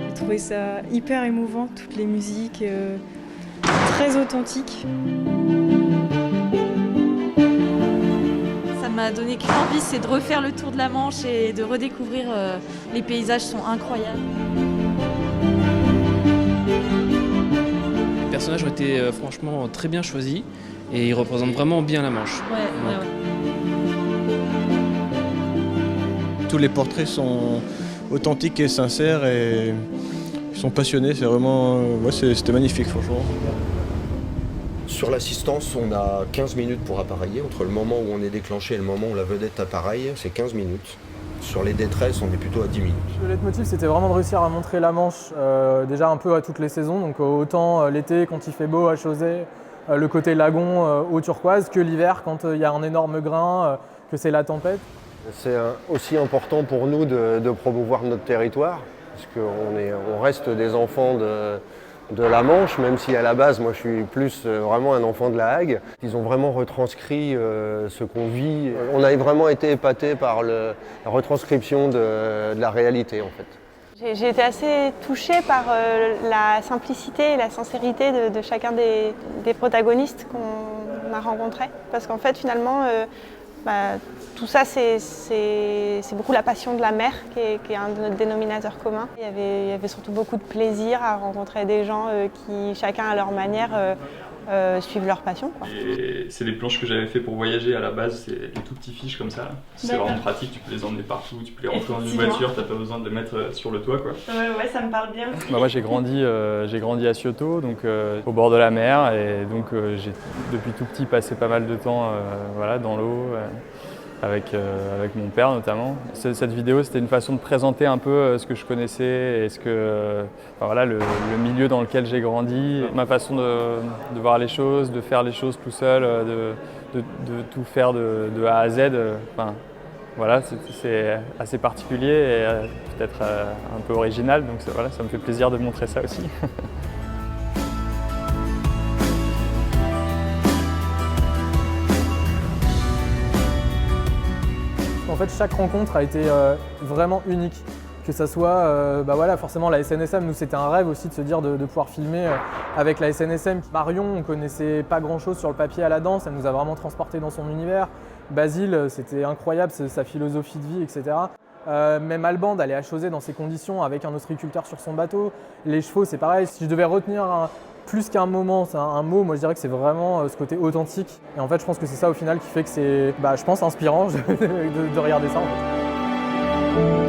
J'ai trouvé ça hyper émouvant, toutes les musiques, très authentiques. Ça m'a donné qu'une envie, c'est de refaire le tour de la Manche et de redécouvrir. Les paysages sont incroyables. Les personnages ont été franchement très bien choisis et ils représentent vraiment bien la Manche. Ouais. Tous les portraits sont authentiques et sincères et ils sont passionnés. C'est vraiment, c'était magnifique franchement. Sur l'assistance, on a 15 minutes pour appareiller. Entre le moment où on est déclenché et le moment où la vedette appareille, c'est 15 minutes. Sur les détresses, on est plutôt à 10 minutes. Le leitmotiv, c'était vraiment de réussir à montrer la Manche déjà un peu à toutes les saisons. Donc autant l'été quand il fait beau à Chauzey, le côté lagon au turquoise, que l'hiver quand il y a un énorme grain, que c'est la tempête. C'est aussi important pour nous de promouvoir notre territoire, parce qu'on reste des enfants de la Manche, même si à la base, moi je suis plus vraiment un enfant de la Hague. Ils ont vraiment retranscrit ce qu'on vit. On a vraiment été épatés par la retranscription de la réalité en fait. J'ai été assez touchée par la simplicité et la sincérité de chacun des protagonistes qu'on a rencontrés. Parce qu'en fait, finalement, tout ça, c'est beaucoup la passion de la mer qui est un de notre dénominateur commun. Il y avait surtout beaucoup de plaisir à rencontrer des gens qui, chacun à leur manière, suivent leur passion, quoi. Et c'est des planches que j'avais fait pour voyager à la base, c'est des tout petits fiches comme ça. C'est vraiment pratique, tu peux les emmener partout, tu peux les rentrer dans une voiture, t'as pas besoin de les mettre sur le toit, quoi. Ouais, ça me parle bien. Moi j'ai grandi à Cioto, donc au bord de la mer, et donc j'ai depuis tout petit passé pas mal de temps dans l'eau. Avec mon père notamment. Cette vidéo, c'était une façon de présenter un peu ce que je connaissais et le milieu dans lequel j'ai grandi, ma façon de voir les choses, de faire les choses tout seul, de tout faire de A à Z. C'est assez particulier et peut-être un peu original, donc ça me fait plaisir de montrer ça aussi. En fait, chaque rencontre a été vraiment unique. Que ça soit, forcément la SNSM, nous c'était un rêve aussi de se dire de pouvoir filmer avec la SNSM. Marion, on connaissait pas grand chose sur le papier à la danse, elle nous a vraiment transportés dans son univers. Basile, c'était incroyable, sa philosophie de vie, etc. Même Alban, d'aller à Chauzey dans ces conditions avec un ostréiculteur sur son bateau. Les chevaux, c'est pareil. Si je devais retenir plus qu'un moment, c'est un mot, moi je dirais que c'est vraiment ce côté authentique. Et en fait, je pense que c'est ça au final qui fait que c'est, je pense, inspirant de regarder ça en fait.